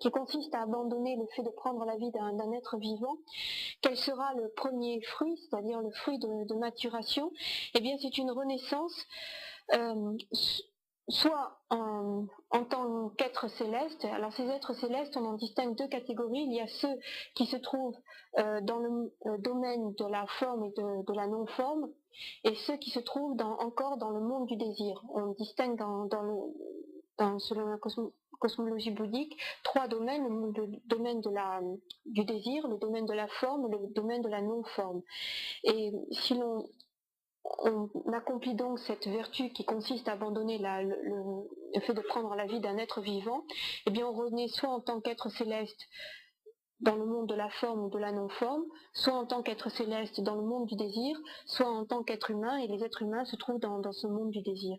qui consiste à abandonner le fait de prendre la vie d'un être vivant, quel sera le premier fruit, c'est-à-dire le fruit de maturation? Eh bien, c'est une renaissance, soit en tant qu'être céleste. Alors ces êtres célestes, on en distingue deux catégories. Il y a ceux qui se trouvent dans le domaine de la forme et de la non-forme, et ceux qui se trouvent encore dans le monde du désir. On distingue selon la cosmologie bouddhique, trois domaines: le domaine du désir, le domaine de la forme, le domaine de la non-forme. Et si on accomplit donc cette vertu qui consiste à abandonner le fait de prendre la vie d'un être vivant, eh bien on renaît soit en tant qu'être céleste dans le monde de la forme ou de la non-forme, soit en tant qu'être céleste dans le monde du désir, soit en tant qu'être humain, et les êtres humains se trouvent dans ce monde du désir.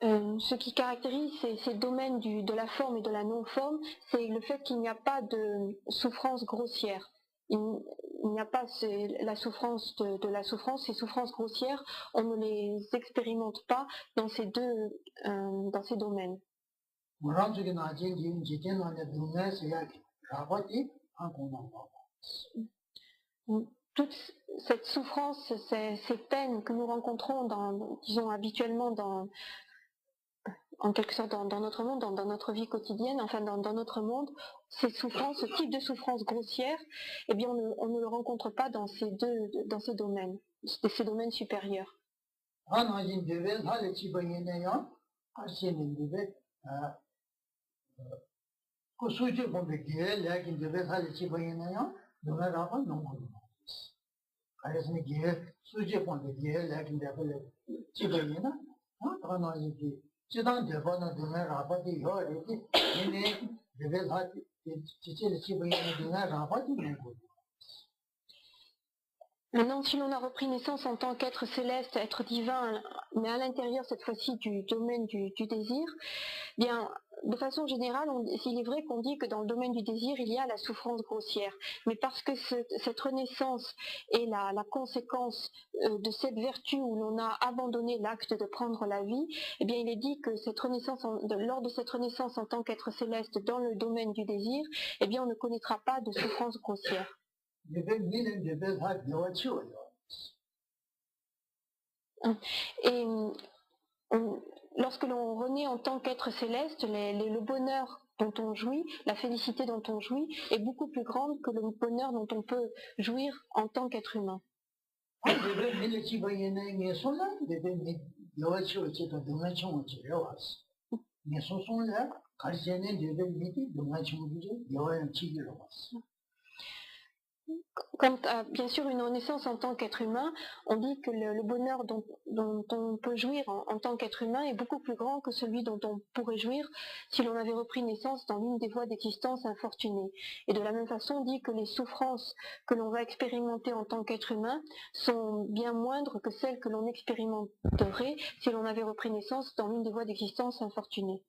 Ce qui caractérise ces domaines de la forme et de la non-forme, c'est le fait qu'il n'y a pas de souffrance grossière. Il n'y a pas la souffrance de la souffrance. Ces souffrances grossières, on ne les expérimente pas dans ces domaines. Toute cette souffrance, ces peines que nous rencontrons disons habituellement en quelque sorte dans notre monde, dans notre vie quotidienne, enfin dans notre monde, ces souffrances, ce type de souffrance grossière, eh bien on ne le rencontre pas dans ces domaines, ces domaines supérieurs. Maintenant, si l'on a repris naissance en tant qu'être céleste, être divin, mais à l'intérieur cette fois-ci du domaine du désir, bien, de façon générale, il est vrai qu'on dit que dans le domaine du désir, il y a la souffrance grossière. Mais parce que cette renaissance est la conséquence de cette vertu où l'on a abandonné l'acte de prendre la vie, eh bien, il est dit que lors de cette renaissance en tant qu'être céleste dans le domaine du désir, eh bien, on ne connaîtra pas de souffrance grossière. Et lorsque l'on renaît en tant qu'être céleste, le bonheur dont on jouit, la félicité dont on jouit, est beaucoup plus grande que le bonheur dont on peut jouir en tant qu'être humain. Quant à, bien sûr, une renaissance en tant qu'être humain, on dit que le bonheur dont on peut jouir en tant qu'être humain est beaucoup plus grand que celui dont on pourrait jouir si l'on avait repris naissance dans l'une des voies d'existence infortunées. Et de la même façon, on dit que les souffrances que l'on va expérimenter en tant qu'être humain sont bien moindres que celles que l'on expérimenterait si l'on avait repris naissance dans l'une des voies d'existence infortunées.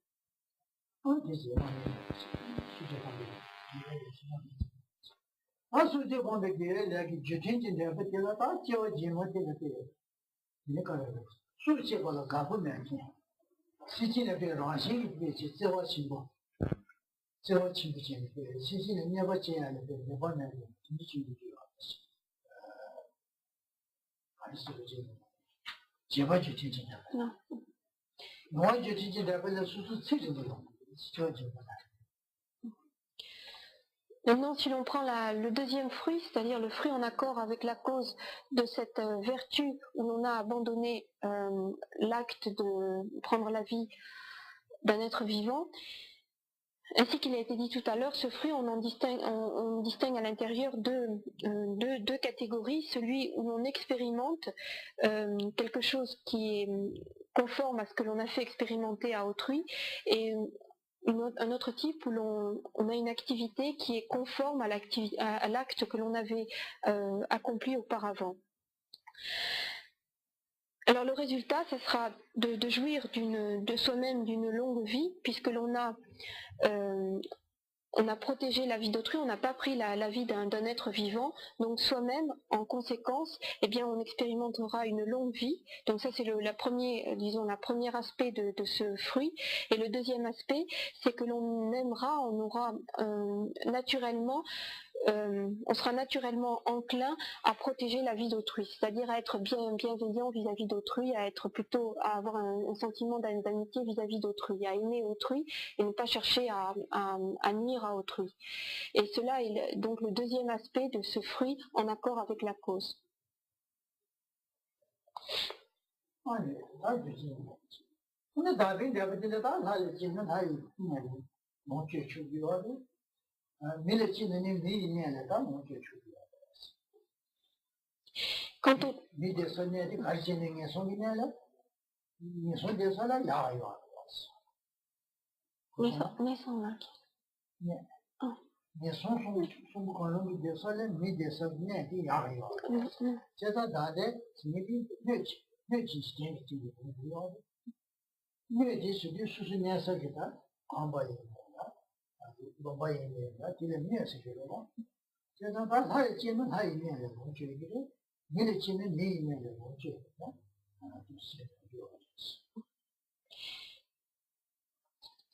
Maintenant, si l'on prend le deuxième fruit, c'est-à-dire le fruit en accord avec la cause de cette vertu où l'on a abandonné l'acte de prendre la vie d'un être vivant, ainsi qu'il a été dit tout à l'heure, ce fruit, on distingue à l'intérieur deux catégories. Celui où l'on expérimente quelque chose qui est conforme à ce que l'on a fait expérimenter à autrui, et un autre type où on a une activité qui est conforme à l'acte que l'on avait accompli auparavant. Alors le résultat, ce sera de jouir de soi-même d'une longue vie, puisque l'on a on a protégé la vie d'autrui, on n'a pas pris la vie d'un être vivant, donc soi-même, en conséquence, eh bien, on expérimentera une longue vie. Donc ça, c'est la premier aspect de ce fruit. Et le deuxième aspect, c'est que l'on aimera, on aura naturellement, on sera naturellement enclin à protéger la vie d'autrui, c'est-à-dire à être bienveillant vis-à-vis d'autrui, à avoir un sentiment d'amitié vis-à-vis d'autrui, à aimer autrui et ne pas chercher à nuire à autrui. Et cela est donc le deuxième aspect de ce fruit en accord avec la cause. Quand on...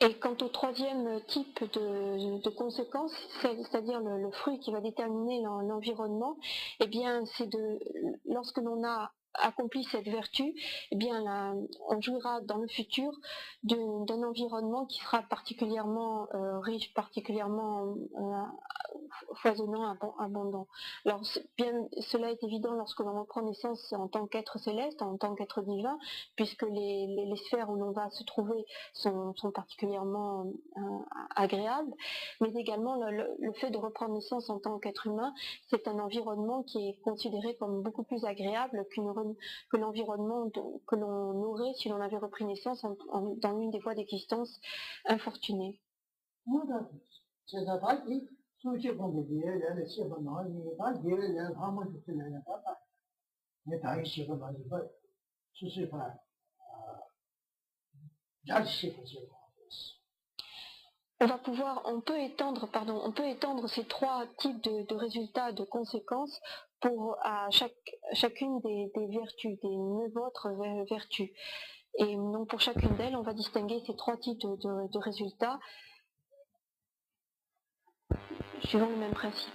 Et quant au troisième type de conséquences, c'est-à-dire le fruit qui va déterminer l'environnement, eh bien, c'est lorsque l'on a accompli cette vertu, eh bien, on jouira dans le futur d'un environnement qui sera particulièrement riche, particulièrement foisonnant, abondant. Alors, bien, cela est évident lorsque l'on reprend naissance en tant qu'être céleste, en tant qu'être divin, puisque les sphères où l'on va se trouver sont particulièrement agréables, mais également le fait de reprendre naissance en tant qu'être humain, c'est un environnement qui est considéré comme beaucoup plus agréable que l'environnement que l'on aurait si l'on avait repris naissance dans l'une des voies d'existence infortunées. On peut étendre ces trois types de résultats, de conséquences à chacune des vertus, des 9 autres vertus. Et donc pour chacune d'elles, on va distinguer ces trois types de résultats suivant le même principe.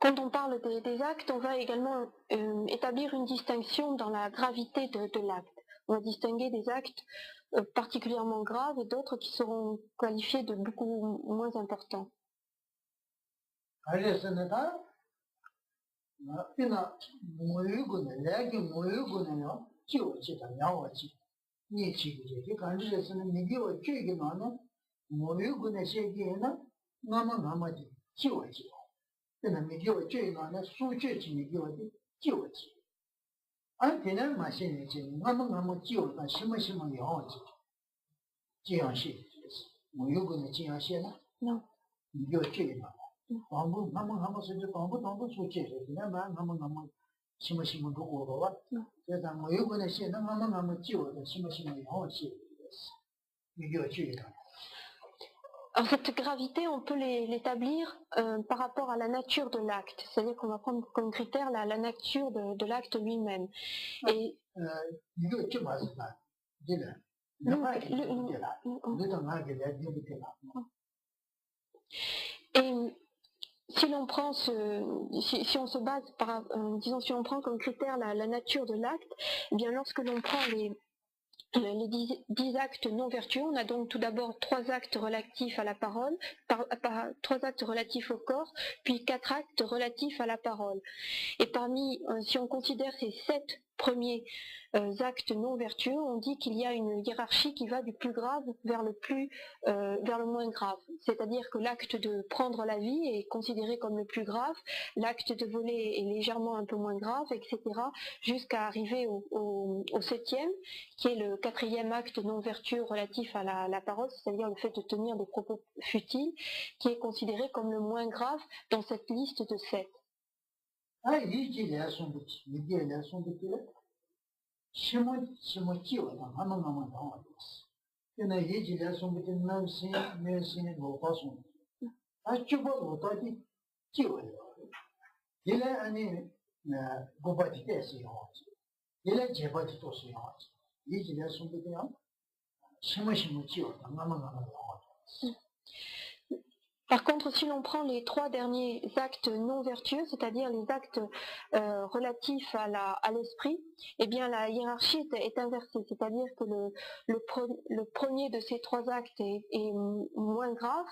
Quand on parle des actes, on va également établir une distinction dans la gravité de l'acte. On va distinguer des actes particulièrement graves et d'autres qui seront qualifiés de beaucoup moins importants. Non. Alors cette gravité, on peut l'établir par rapport à la nature de l'acte, c'est-à-dire qu'on va prendre comme critère la nature de l'acte lui-même. Et si l'on prend si on se base si on prend comme critère la nature de l'acte, eh bien lorsque l'on prend les 10 actes non vertueux, on a donc tout d'abord 3 actes relatifs à la parole, 3 actes relatifs au corps, puis 4 actes relatifs à la parole. Et si on considère ces 7 premiers actes non vertueux, on dit qu'il y a une hiérarchie qui va du plus grave vers le moins grave. C'est-à-dire que l'acte de prendre la vie est considéré comme le plus grave, l'acte de voler est légèrement un peu moins grave, etc. jusqu'à arriver au septième, qui est le quatrième acte non vertueux relatif à la parole, c'est-à-dire le fait de tenir des propos futiles, qui est considéré comme le moins grave dans cette liste de 7. Par contre, si l'on prend les 3 derniers actes non vertueux, c'est-à-dire les actes relatifs à l'esprit, eh bien la hiérarchie est inversée, c'est-à-dire que le premier de ces 3 actes est moins grave,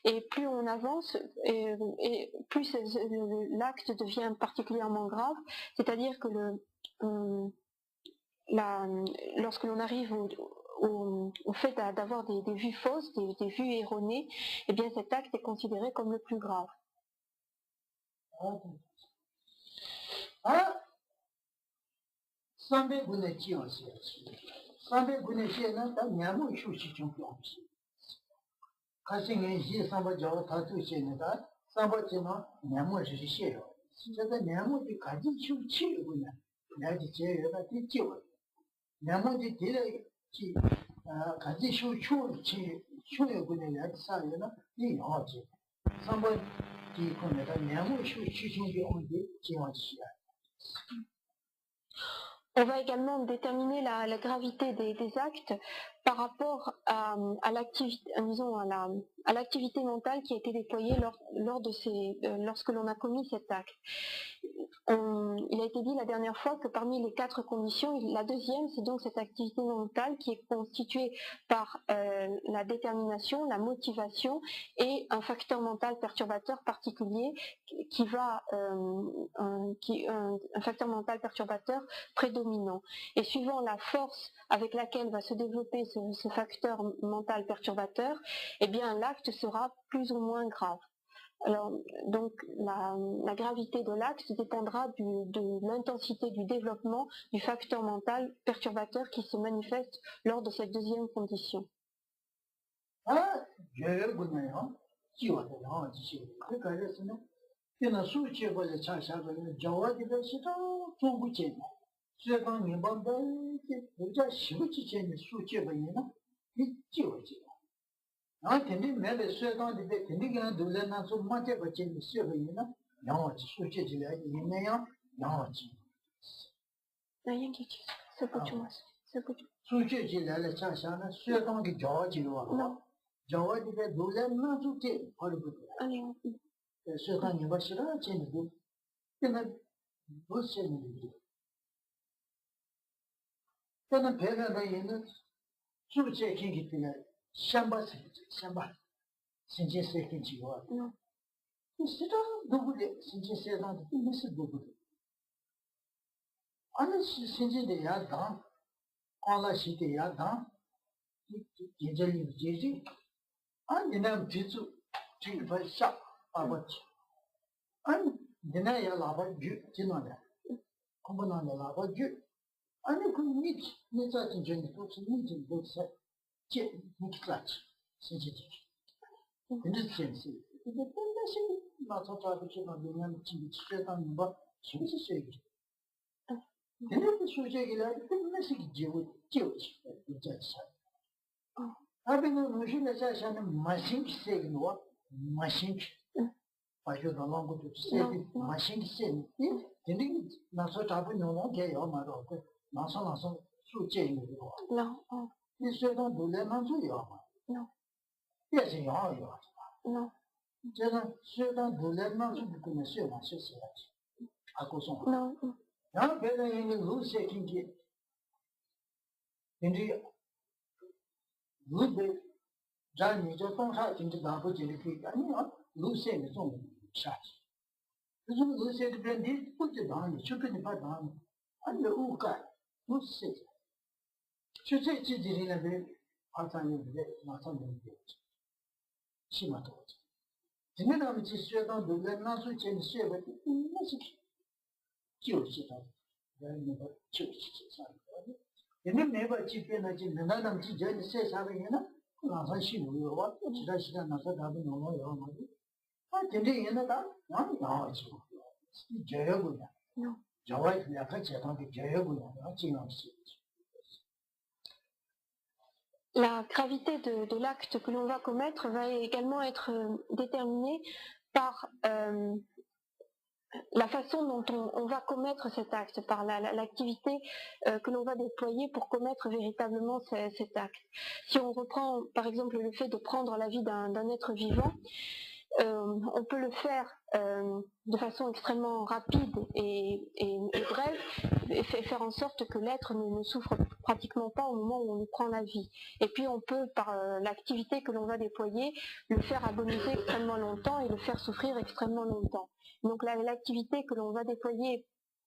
et plus on avance, et plus l'acte devient particulièrement grave, c'est-à-dire que lorsque l'on arrive au fait d'avoir des vues fausses, des vues erronées, eh bien cet acte est considéré comme le plus grave. On va également déterminer la gravité des actes par rapport à l'activité, disons à l'activité mentale qui a été déployée lorsque l'on a commis cet acte. Il a été dit la dernière fois que parmi les 4 conditions, la deuxième, c'est donc cette activité mentale qui est constituée par la détermination, la motivation et un facteur mental perturbateur particulier un facteur mental perturbateur prédominant. Et suivant la force avec laquelle va se développer ce facteur mental perturbateur, eh bien l'acte sera plus ou moins grave. Alors, donc, la gravité de l'acte dépendra de l'intensité du développement du facteur mental perturbateur qui se manifeste lors de cette deuxième condition. le ouka, nous c'est. Je sais que tu dirais la belle, attendez, attendez, si ma tante. Je n'ai pas mis sur dans de la nation, tu es sûr, mais tu aussi, tu aussi, ça. Et même pas tu peux n'a dit, mais là, dans tu dis, c'est ça, mais là, on a si vous le voyez, tu l'as si dans notre table, non, non, non, non. Ah, tu dis, il y en a là, non, non, c'est Dieu, non. J'aurais fait la fête, c'est tant que Dieu, non, c'est non, c'est. La gravité de l'acte que l'on va commettre va également être déterminée par la façon dont on va commettre cet acte, par l'activité que l'on va déployer pour commettre véritablement cet acte. Si on reprend par exemple le fait de prendre la vie d'un être vivant, on peut le faire de façon extrêmement rapide et brève, et faire en sorte que l'être ne souffre pratiquement pas au moment où on lui prend la vie. Et puis on peut, par l'activité que l'on va déployer, le faire agoniser extrêmement longtemps et le faire souffrir extrêmement longtemps. Donc l'activité que l'on va déployer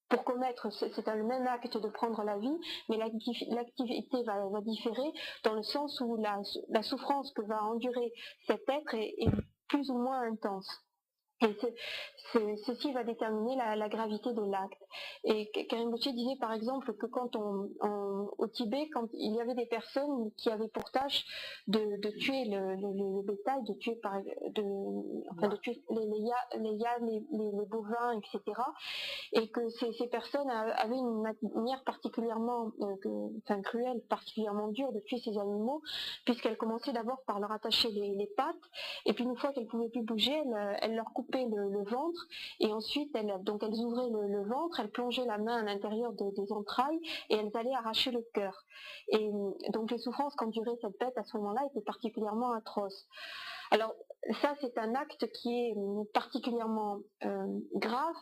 pour commettre, c'est le même acte de prendre la vie, mais l'activité va différer dans le sens où la souffrance que va endurer cet être est plus ou moins intense. Et ceci va déterminer la gravité de l'acte. Et Karim Boucher disait par exemple que quand au Tibet, quand il y avait des personnes qui avaient pour tâche de tuer le bétail, de tuer les bovins, etc. Et que ces personnes avaient une manière particulièrement cruelle, particulièrement dure de tuer ces animaux, puisqu'elles commençaient d'abord par leur attacher les pattes, et puis une fois qu'elles ne pouvaient plus bouger, elles leur coupaient le ventre, et ensuite elles ouvraient le ventre, elles plongeaient la main à l'intérieur des entrailles, et elles allaient arracher le cœur. Et donc les souffrances qu'endurait cette bête à ce moment-là étaient particulièrement atroces. Alors ça, c'est un acte qui est particulièrement grave,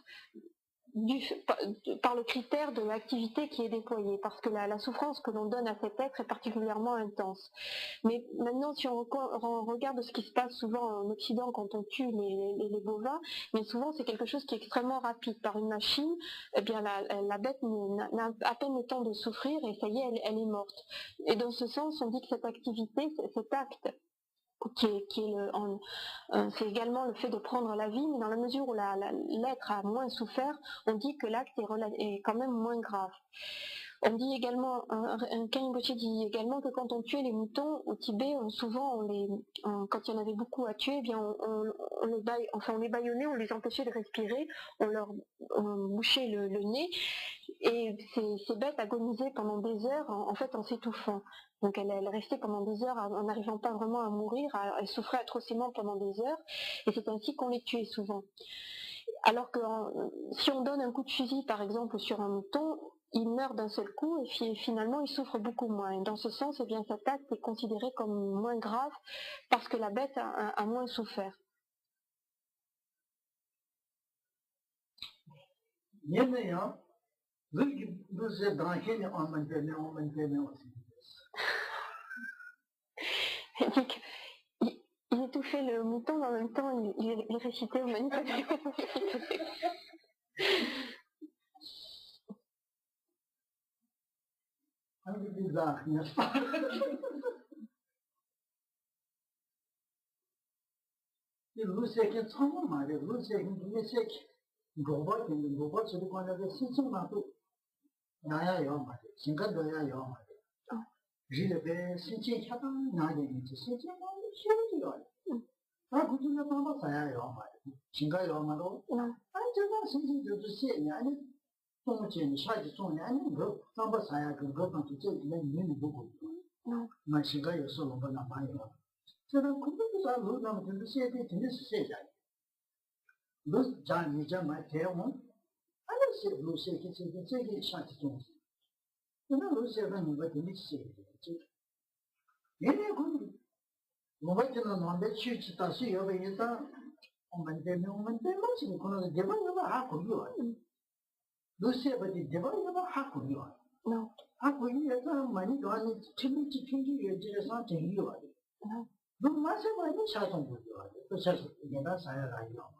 par le critère de l'activité qui est déployée, parce que la souffrance que l'on donne à cet être est particulièrement intense. Mais maintenant, si on regarde ce qui se passe souvent en Occident quand on tue les bovins, mais souvent c'est quelque chose qui est extrêmement rapide. Par une machine, eh bien la bête n'a à peine le temps de souffrir et ça y est, elle est morte. Et dans ce sens, on dit que cette activité, cet acte, c'est également le fait de prendre la vie, mais dans la mesure où l'être a moins souffert, on dit que l'acte est quand même moins grave. On dit également, Karim Boucher dit également que quand on tuait les moutons au Tibet, quand il y en avait beaucoup à tuer, eh bien on les bâillonnait, on les empêchait de respirer, on bouchait le nez, et ces bêtes agonisaient pendant des heures en fait en s'étouffant. Donc elles restaient pendant des heures en n'arrivant pas vraiment à mourir, elles souffraient atrocement pendant des heures, et c'est ainsi qu'on les tuait souvent. Alors que si on donne un coup de fusil par exemple sur un mouton, il meurt d'un seul coup et finalement il souffre beaucoup moins. Et dans ce sens, eh bien, cet acte est considéré comme moins grave parce que la bête a moins souffert. Il étouffait le mouton, mais en même temps il récitait au manipulateur. C'est bizarre, n'est-ce pas? Le c'est que trop mal, le c'est que gobat, c'est qu'on avait si mal. Naya yo mal, singa doya yo mal. J'ai le bé si chata naya ni si chata ni yo. Ah, vous ne pas ça yo mal. Singa yo mal. Ah, je vois si je sais, ni ani. 中间下去中年个，咱不三呀个个当这那你不够。那现在有时候不那蛮有，这个恐怖啥路那么就是现在真的是现在，路讲你讲买台湾，俺那些路线跟这个下去中，那路线那你们真的是这，原来我们这个南北去到是要不一到，我们这边是可能地方有个还可以啊。 루시에 버디 대박이가 하고요. 하고요. 많이 좋아하는 친구지 여지에서 되기요. 너무 많이 사선 거죠. 그래서 내가 사야 가요.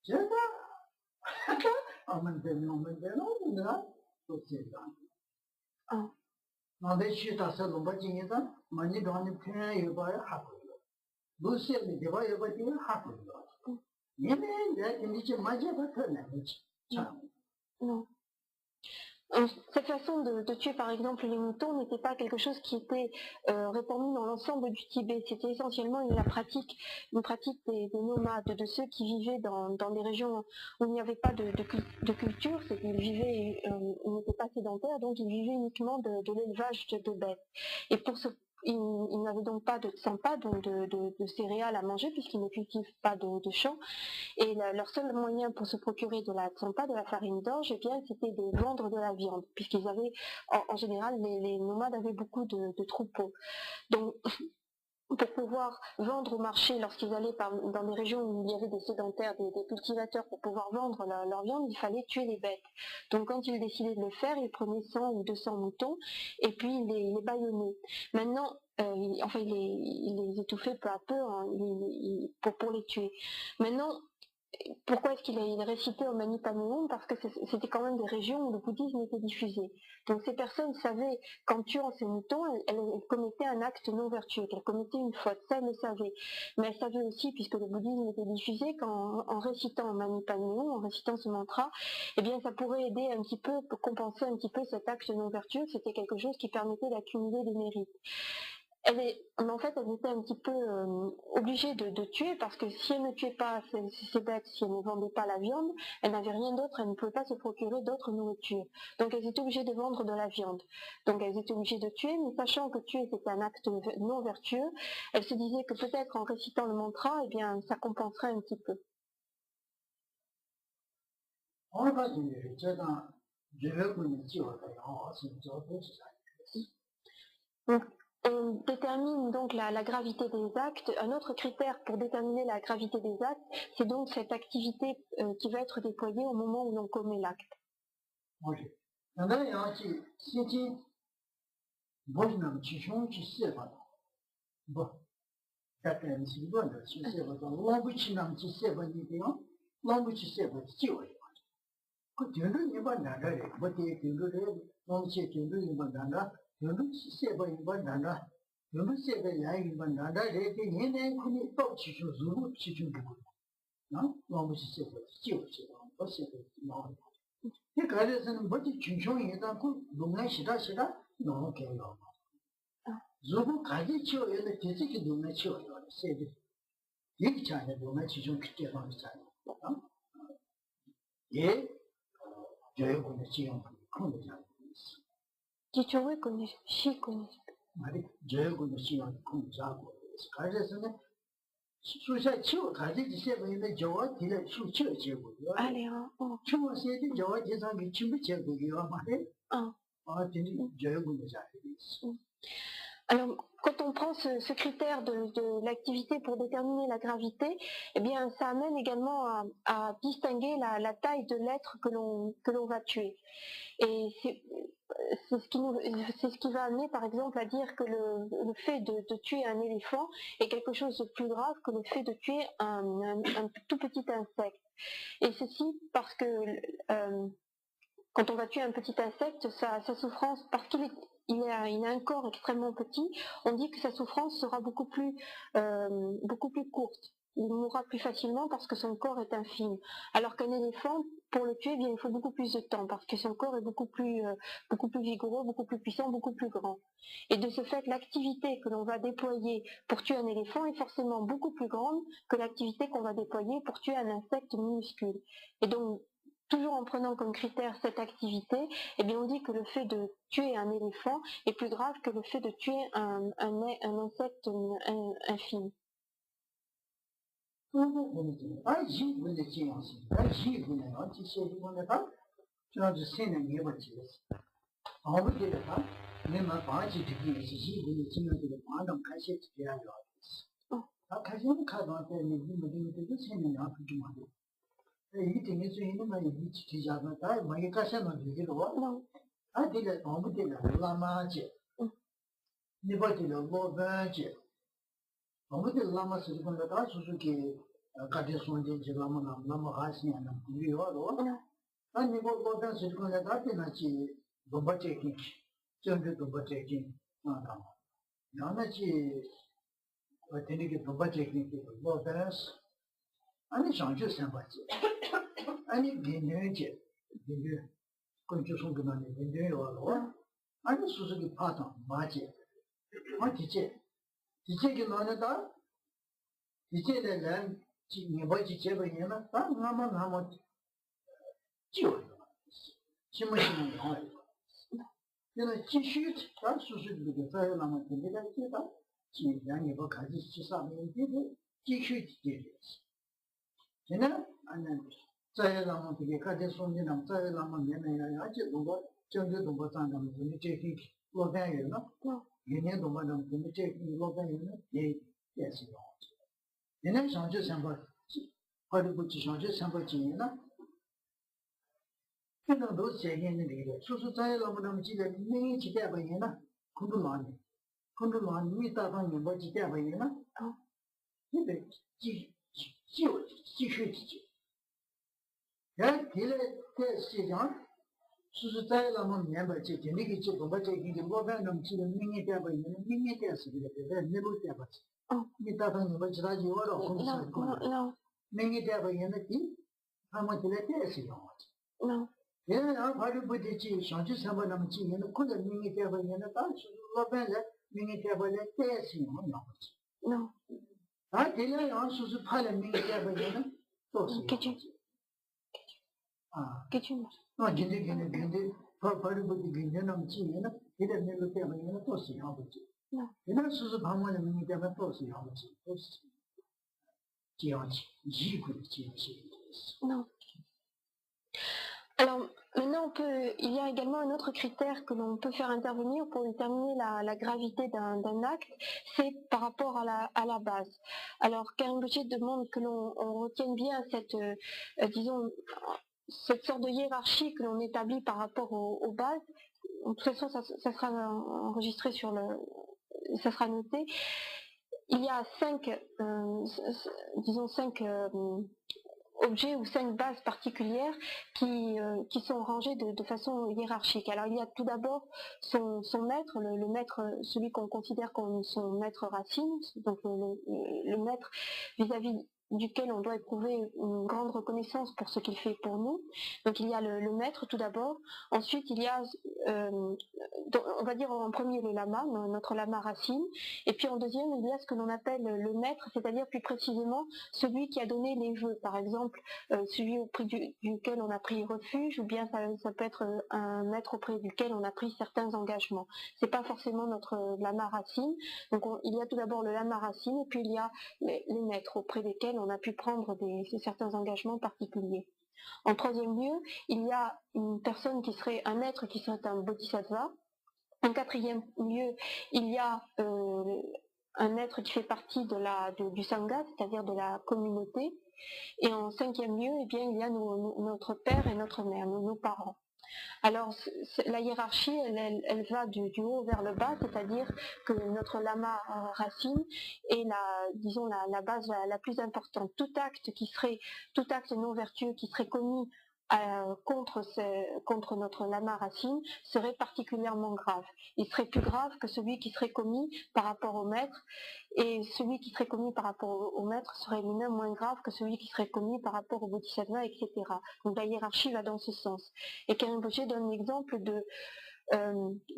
제가 Non. Cette façon de tuer par exemple les moutons n'était pas quelque chose qui était répandu dans l'ensemble du Tibet. C'était essentiellement une pratique des nomades, de ceux qui vivaient dans des régions où il n'y avait pas de culture, c'est qu'ils vivaient, ils n'étaient pas sédentaires, donc ils vivaient uniquement de l'élevage de bêtes. Et pour ce ils n'avaient donc pas de tsampa, donc de céréales à manger, puisqu'ils ne cultivent pas de champs. Et leur seul moyen pour se procurer de la tsampa, de la farine d'orge, eh bien, c'était de vendre de la viande, puisqu'ils avaient, en général, les nomades avaient beaucoup de troupeaux. Donc, pour pouvoir vendre au marché, lorsqu'ils allaient dans des régions où il y avait des sédentaires, des cultivateurs, pour pouvoir vendre leur viande, il fallait tuer les bêtes. Donc quand ils décidaient de le faire, ils prenaient 100 ou 200 moutons et puis ils les bâillonnaient. Maintenant, ils les étouffaient peu à peu hein, pour les tuer. Maintenant, pourquoi est-ce qu'il est récité au Manipaméon? Parce que c'était quand même des régions où le bouddhisme était diffusé. Donc ces personnes savaient qu'en tuant ces moutons, elles commettaient un acte non vertueux, qu'elles commettaient une faute, ça elles le savaient. Mais elles savaient aussi, puisque le bouddhisme était diffusé, qu'en récitant Manipaméon, en récitant ce mantra, eh bien ça pourrait aider un petit peu, pour compenser un petit peu cet acte non vertueux, c'était quelque chose qui permettait d'accumuler des mérites. Mais en fait, elles étaient un petit peu obligées de tuer parce que si elles ne tuaient pas ces bêtes, si elles ne vendaient pas la viande, elles n'avaient rien d'autre, elles ne pouvaient pas se procurer d'autres nourritures. Donc elles étaient obligées de vendre de la viande. Donc elles étaient obligées de tuer, mais sachant que tuer c'était un acte non vertueux, elles se disaient que peut-être en récitant le mantra, eh bien ça compenserait un petit peu. On détermine donc la gravité des actes. Un autre critère pour déterminer la gravité des actes, c'est donc cette activité qui va être déployée au moment où l'on commet l'acte. Alors, quand on prend ce critère de l'activité pour déterminer la gravité, eh bien, ça amène également à distinguer la taille de l'être que l'on va tuer. Et c'est ce qui va amener, par exemple, à dire que le fait de tuer un éléphant est quelque chose de plus grave que le fait de tuer un tout petit insecte. Et ceci parce que quand on va tuer un petit insecte, sa souffrance, parce qu'il a un corps extrêmement petit, on dit que sa souffrance sera beaucoup plus courte. Il mourra plus facilement parce que son corps est infime. Alors qu'un éléphant, pour le tuer, eh bien, il faut beaucoup plus de temps parce que son corps est beaucoup plus vigoureux, beaucoup plus puissant, beaucoup plus grand. Et de ce fait, l'activité que l'on va déployer pour tuer un éléphant est forcément beaucoup plus grande que l'activité qu'on va déployer pour tuer un insecte minuscule. Et donc, toujours en prenant comme critère cette activité, eh bien on dit que le fait de tuer un éléphant est plus grave que le fait de tuer un insecte infime. 아니 뭐보다 지금에 다티나지 도바체킹 전주 도바체킹 나다 나나지 어떻게 도바체킹 뭐다 아니 장주 생각지 아니 비내지 비내 건조 송근하네 비내요 아니 수수기 파다 맞지 지체게 나는다 지체는 지금 뭐지 제번이나 다 나만 지워요 심으시는 거예요 그래서继续다 수수기게 자요 나만 되게 되다 지양이 뭐 가지 시사면 되게继续되게 얘는 아니면 자요 나만 되게 가지 손이나 자요 나만 내내야 아직 뭐 정도도 못 산다면 이제 제기 로단이나 얘네도 뭐는 이제 로단이는 예 예시요 얘는 상주 상관 허리부 지상주 상관지나 그는 도 제기는 이게 수수자에 너무너무 지게 맹이 지게 봐야나 군도만 미다방이 뭐 지게 봐야나 근데 지휘지 야 길에 그 시장 수수자에 너무 member지 되게 지금 뭐 이게 뭐가는 지금 맹이 돼 봐야나 맹이 돼서 그래 내부 돼 봤지 미다방이 뭐 지라지 와로 공사 맹이 돼 봐야나 이 아마 들에 돼서 얘는 바로 부딪히 상주 삼번하면 지는 콜을 민이 되버리면 다 로벤에 민이 되버려 대신 뭐 나오지. 아, 걔는 수수 팔에 민이 되버리면 또 Qu'est-ce 근데 바로 부딪히는 지는 이런 일로 되버리면 또 시험하지. 얘는 수수 방문에 민이 되면 또 시험하지. 또 지야지. 지구를 지야지. Alors, maintenant, il y a également un autre critère que l'on peut faire intervenir pour déterminer la gravité d'un acte, c'est par rapport à la base. Alors, Karimboché demande que l'on retienne bien cette, disons, cette sorte de hiérarchie que l'on établit par rapport aux bases. De toute façon, ça sera enregistré ça sera noté. Il y a cinq objets ou 5 bases particulières qui sont rangées de façon hiérarchique. Alors il y a tout d'abord son maître, le maître, celui qu'on considère comme son maître racine, donc le maître vis-à-vis duquel on doit éprouver une grande reconnaissance pour ce qu'il fait pour nous. Donc il y a le maître tout d'abord. Ensuite il y a, on va dire en premier le lama, notre lama racine. Et puis en deuxième il y a ce que l'on appelle le maître, c'est-à-dire plus précisément celui qui a donné les vœux. Par exemple celui auprès duquel on a pris refuge, ou bien ça peut être un maître auprès duquel on a pris certains engagements. C'est pas forcément notre lama racine. Donc il y a tout d'abord le lama racine, et puis il y a les maîtres auprès desquels on a pu prendre certains engagements particuliers. En troisième lieu, il y a une personne qui serait un maître qui serait un bodhisattva. En quatrième lieu, il y a un être qui fait partie du sangha, c'est-à-dire de la communauté. Et en cinquième lieu, eh bien, il y a notre père et notre mère, nos parents. Alors la hiérarchie, elle va du haut vers le bas, c'est-à-dire que notre lama racine est la base la plus importante. Tout acte non vertueux qui serait commis contre notre lama racine serait particulièrement grave. Il serait plus grave que celui qui serait commis par rapport au maître, et celui qui serait commis par rapport au maître serait lui-même moins grave que celui qui serait commis par rapport au bodhisattva, etc. Donc la hiérarchie va dans ce sens. Et Karimboché donne l'exemple de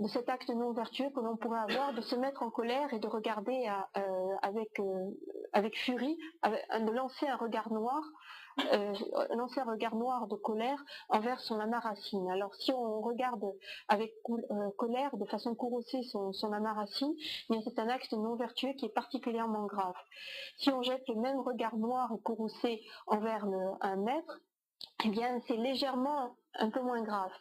cet acte non vertueux que l'on pourrait avoir, de se mettre en colère et de regarder avec furie, de lancer un regard noir de colère envers son lama racine. Alors si on regarde avec colère, de façon courroucée son lama racine, c'est un acte non vertueux qui est particulièrement grave. Si on jette le même regard noir et courroucé envers un maître, eh bien c'est légèrement un peu moins grave.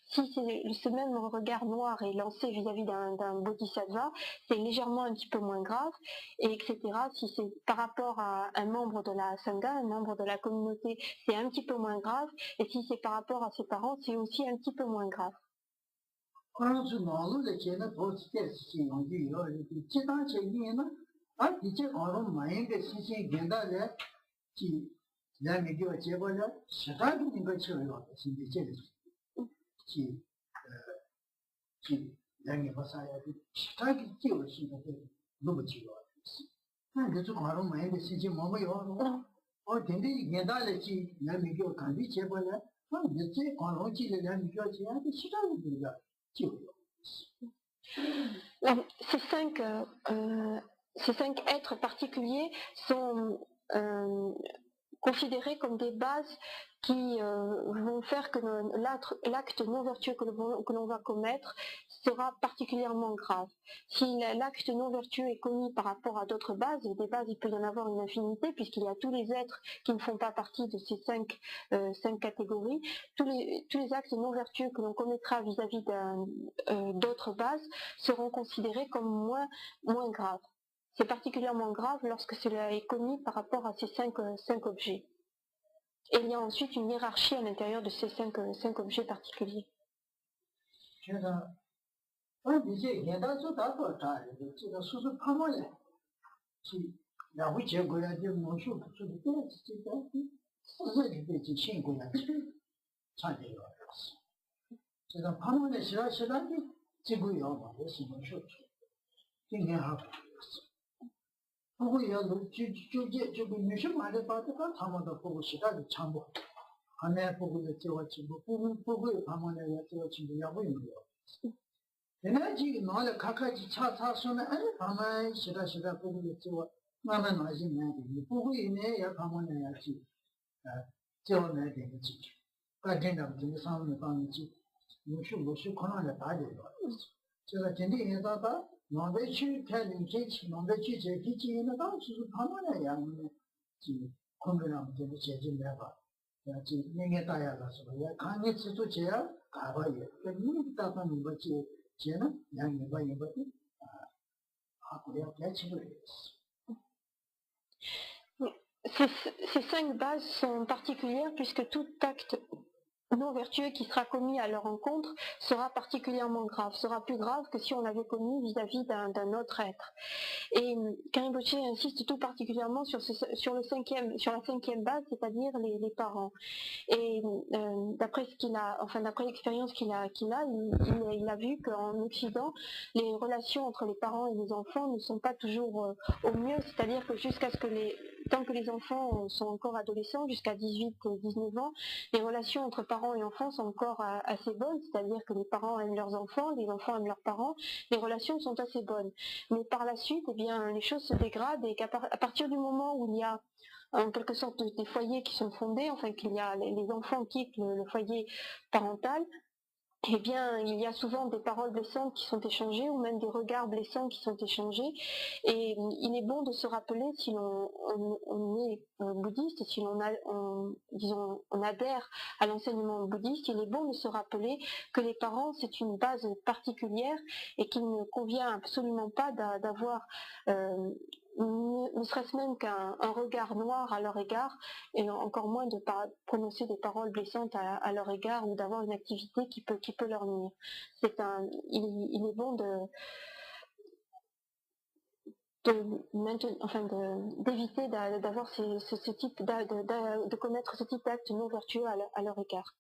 Si ce même regard noir est lancé vis-à-vis d'un bodhisattva, c'est légèrement un petit peu moins grave, et etc. Si c'est par rapport à un membre de la sangha, un membre de la communauté, c'est un petit peu moins grave, et si c'est par rapport à ses parents, c'est aussi un petit peu moins grave. là, mais que tu vois là, c'est pas que tu peux tuer là, c'est des choses qui, là, mais pas ça, c'est pas que tu veux c'est que nous不tuer là。那你就马上买的事情没没有了，我天天现在的去，那没叫看你结果了，那你这光荣记的那没叫钱，你其他的那个就有。Ces cinq êtres particuliers sont considérés comme des bases qui vont faire que l'acte non vertueux que l'on va commettre sera particulièrement grave. Si l'acte non vertueux est commis par rapport à d'autres bases, et des bases il peut y en avoir une infinité puisqu'il y a tous les êtres qui ne font pas partie de ces cinq catégories, tous les actes non vertueux que l'on commettra vis-à-vis d'autres bases seront considérés comme moins graves. C'est particulièrement grave lorsque cela est commis par rapport à ces cinq objets. Et il y a ensuite une hiérarchie à l'intérieur de ces cinq objets particuliers. Ces cinq bases sont particulières puisque tout acte non vertueux qui sera commis à leur encontre sera particulièrement grave, sera plus grave que si on l'avait commis vis-à-vis d'un autre être. Et Karimboche insiste tout particulièrement sur la cinquième base, c'est-à-dire les parents. Et d'après l'expérience qu'il a, il a vu qu'en Occident, les relations entre les parents et les enfants ne sont pas toujours au mieux, c'est-à-dire que tant que les enfants sont encore adolescents, jusqu'à 18-19 ans, les relations entre parents et enfants sont encore assez bonnes, c'est-à-dire que les parents aiment leurs enfants, les enfants aiment leurs parents, les relations sont assez bonnes. Mais par la suite, eh bien, les choses se dégradent et qu'à partir du moment où il y a en quelque sorte des foyers qui sont fondés, enfin qu'il y a les enfants quittent le foyer parental, eh bien, il y a souvent des paroles blessantes qui sont échangées ou même des regards blessants qui sont échangés. Et il est bon de se rappeler, si on est bouddhiste, si on adhère à l'enseignement bouddhiste, il est bon de se rappeler que les parents, c'est une base particulière et qu'il ne convient absolument pas d'avoir ne serait-ce même qu'un regard noir à leur égard, et encore moins de prononcer des paroles blessantes à leur égard ou d'avoir une activité qui peut leur nuire. Il est bon d'éviter d'avoir ce type de commettre ce type d'acte non vertueux à leur égard.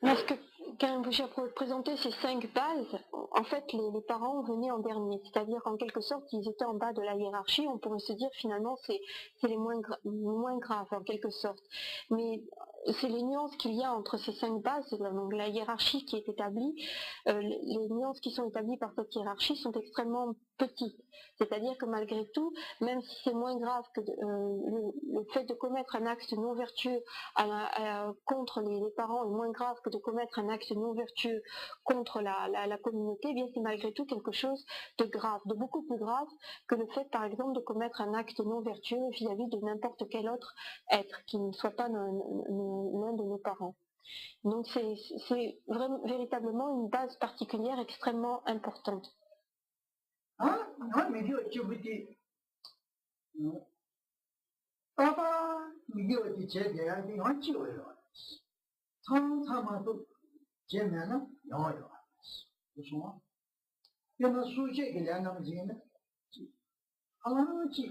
Lorsque Karimboche a présenté ces cinq bases, en fait les parents venaient en dernier, c'est-à-dire en quelque sorte ils étaient en bas de la hiérarchie, on pourrait se dire finalement c'est les moins graves en quelque sorte. Mais c'est les nuances qu'il y a entre ces cinq bases, donc la hiérarchie qui est établie, les nuances qui sont établies par cette hiérarchie sont extrêmement petite. C'est-à-dire que malgré tout, même si c'est moins grave que le fait de commettre un acte non vertueux contre les parents est moins grave que de commettre un acte non vertueux contre la communauté, eh bien c'est malgré tout quelque chose de grave, de beaucoup plus grave que le fait par exemple de commettre un acte non vertueux vis-à-vis de n'importe quel autre être qui ne soit pas l'un de nos parents. Donc c'est vraiment véritablement une base particulière extrêmement importante. Ah, non, mais Dieu, tu veux dire, papa, mais Dieu, tu sais, il y a des gens qui ont eu. 상상하도 제면은 영어요. 무슨 말? 그러면 수제게 내가 지는 아무지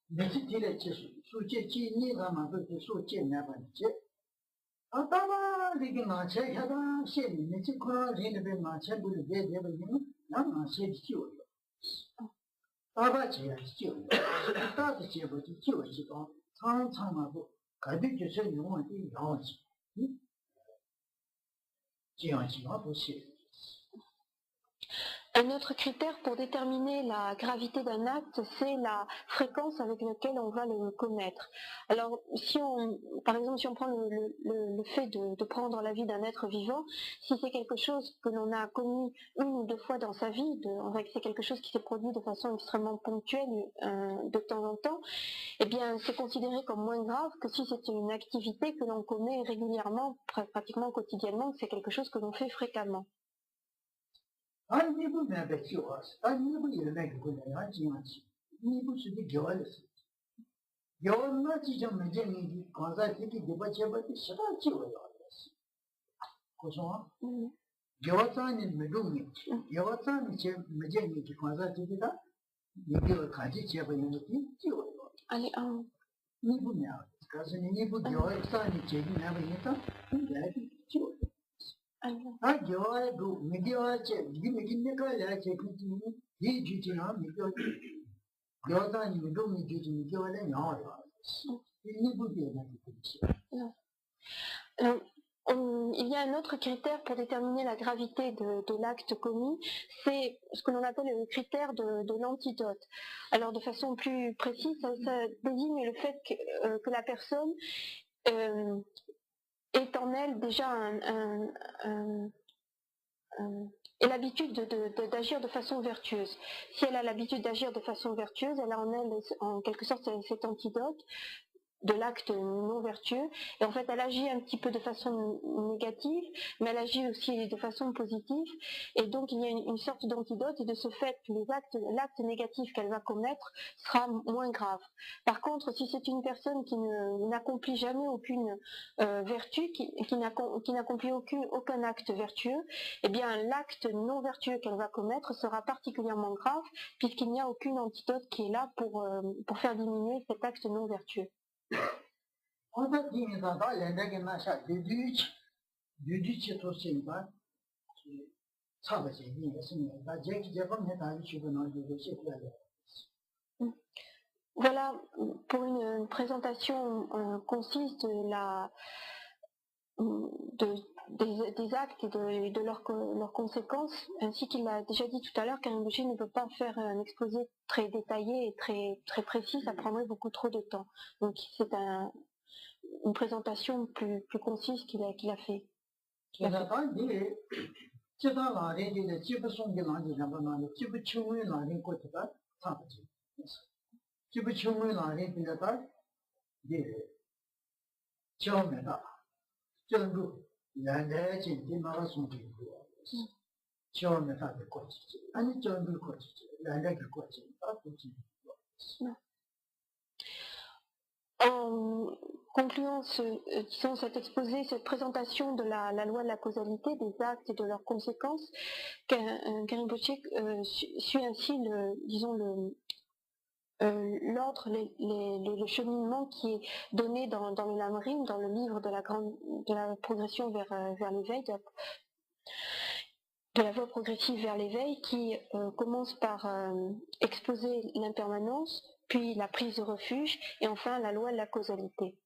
메시지를 치수 수제 지니가 만들 때 수제 내반지 아따마 이게 나체 하다 신 메시 코로나 리는 나체 불이 되버리면 나는 세지요. 아바지야 지요. 다들 지버지 지워지고 상상하도 가득해서 영원히 영원히 Un autre critère pour déterminer la gravité d'un acte, c'est la fréquence avec laquelle on va le commettre. Alors, par exemple, si on prend le fait de prendre la vie d'un être vivant, si c'est quelque chose que l'on a commis une ou deux fois dans sa vie, c'est quelque chose qui s'est produit de façon extrêmement ponctuelle de temps en temps, eh bien, c'est considéré comme moins grave que si c'est une activité que l'on commet régulièrement, pratiquement quotidiennement, que c'est quelque chose que l'on fait fréquemment. 아니 이분 내가 키워서 아니 이분 이름에 그거야 지마치 이분 수도 겨울에서 겨울맞이 좀 문제니 과자 되게 대바체바티 싫어 키워요 고소 겨울산이 메동이 겨울산이 제 문제니 과자 되게다 이거 가지 제바는 것이 키워요 아니 이분이야 그래서 이분 겨울산이 제기 나면서 이제 키워요 아, 겨울에도 미디어체, 미디어가 야체 그치니 이 주지나 미디어 겨울산이 미동이 주지 미디어에 나와요. 이 부분이 Il y a un autre critère pour déterminer la gravité de l'acte commis, c'est ce que l'on appelle le critère de l'antidote. Alors de façon plus précise, ça désigne le fait que la personne est en elle déjà et l'habitude d'agir de façon vertueuse. Si elle a l'habitude d'agir de façon vertueuse, elle a en elle en quelque sorte cet antidote de l'acte non vertueux, et en fait elle agit un petit peu de façon négative, mais elle agit aussi de façon positive, et donc il y a une sorte d'antidote, et de ce fait l'acte négatif qu'elle va commettre sera moins grave. Par contre, si c'est une personne qui n'accomplit jamais aucune vertu, qui n'accomplit aucun acte vertueux, eh bien l'acte non vertueux qu'elle va commettre sera particulièrement grave, puisqu'il n'y a aucune antidote qui est là pour faire diminuer cet acte non vertueux. 어떤 팀에서 다 연락이 나셔 뉴디치 도시인가 사버지 이해했으면 나 제기 제범에 다 주변에 이거 시켜야 Voilà pour une présentation concise des actes et de leurs conséquences, ainsi qu'il l'a déjà dit tout à l'heure, Karim Boucher ne peut pas faire un exposé très détaillé et très précis, ça prendrait beaucoup trop de temps. Donc c'est une présentation plus concise qu'il a fait. En concluant cet exposé, cette présentation de la loi de la causalité, des actes et de leurs conséquences, Karim Boucher suit ainsi l'ordre, le cheminement qui est donné dans le Lamrim, dans le livre de la progression vers l'éveil, de la voie progressive vers l'éveil, qui commence par exposer l'impermanence, puis la prise de refuge, et enfin la loi de la causalité.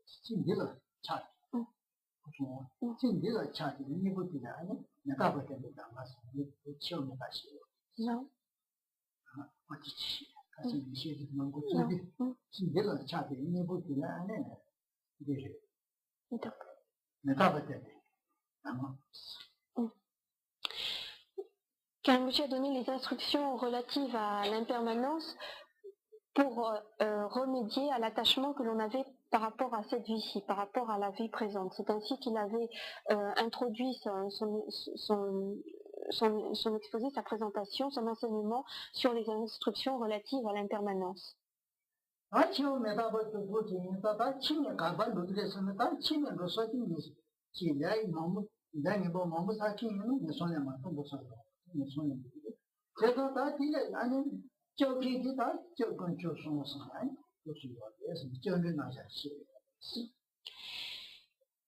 진리가 차. 진리가 차지 이거들이 아니 내가 볼 때는 남아서 처음에 다시. Non. 어디지? 가서 이시도 뭔가 진리가 차지 이거들이 아니 이게 D'accord. 내가 볼 때는 아마 Karimbuchi a donné les instructions relatives à l'impermanence pour remédier à l'attachement que l'on avait par rapport à cette vie-ci, par rapport à la vie présente. C'est ainsi qu'il avait introduit son exposé, sa présentation, son enseignement sur les instructions relatives à l'impermanence.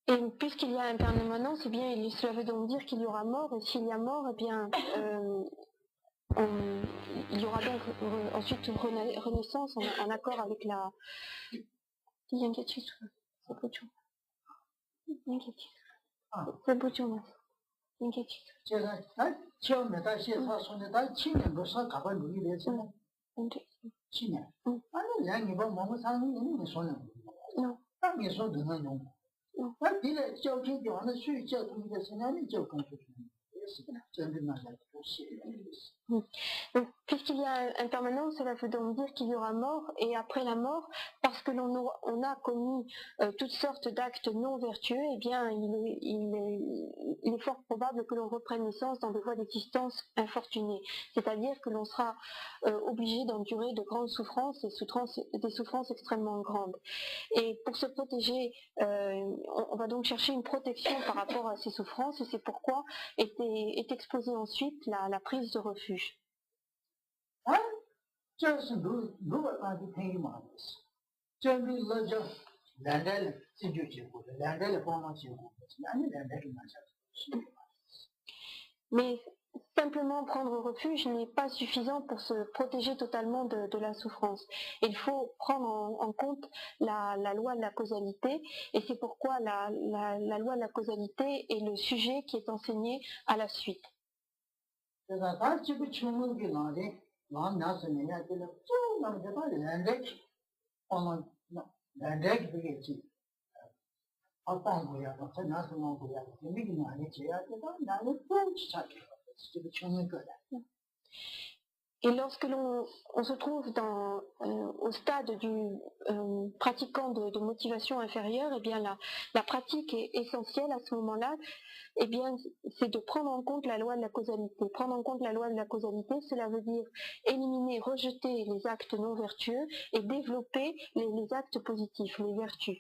Et puisqu'il y a impermanence, eh bien, cela veut donc dire qu'il y aura mort, et s'il y a mort, eh bien, il y aura donc ensuite une renaissance en accord avec la... Donc, puisqu'il y a impermanence, cela veut donc dire qu'il y aura mort, et après la mort, parce que on a commis toutes sortes d'actes non vertueux, eh bien, il est fort probable que l'on reprenne naissance dans des voies d'existence infortunées. C'est-à-dire que l'on sera obligé d'endurer de grandes souffrances, des souffrances extrêmement grandes. Et pour se protéger, on va donc chercher une protection par rapport à ces souffrances, et c'est pourquoi est exposée ensuite la prise de refuge. Mais simplement prendre refuge n'est pas suffisant pour se protéger totalement de la souffrance. Il faut prendre en compte la loi de la causalité, et c'est pourquoi la loi de la causalité est le sujet qui est enseigné à la suite. Et lorsque l'on se trouve au stade du pratiquant de motivation inférieure, eh bien la pratique est essentielle à ce moment-là. Eh bien, c'est de prendre en compte la loi de la causalité. Prendre en compte la loi de la causalité, cela veut dire éliminer, rejeter les actes non vertueux et développer les actes positifs, les vertus.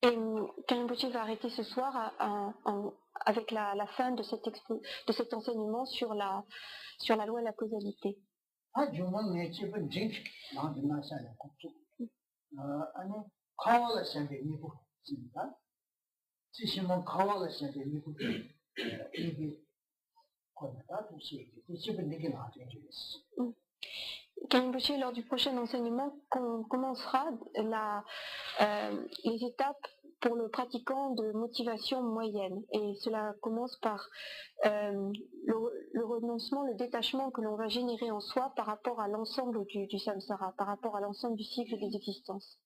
Et Karimbuchi va arrêter ce soir avec la fin de cet enseignement sur la loi de la causalité. Karimbuchi, lors du prochain enseignement, commencera les étapes pour le pratiquant de motivation moyenne. Et cela commence par le renoncement, le détachement que l'on va générer en soi par rapport à l'ensemble du samsara, par rapport à l'ensemble du cycle des existences.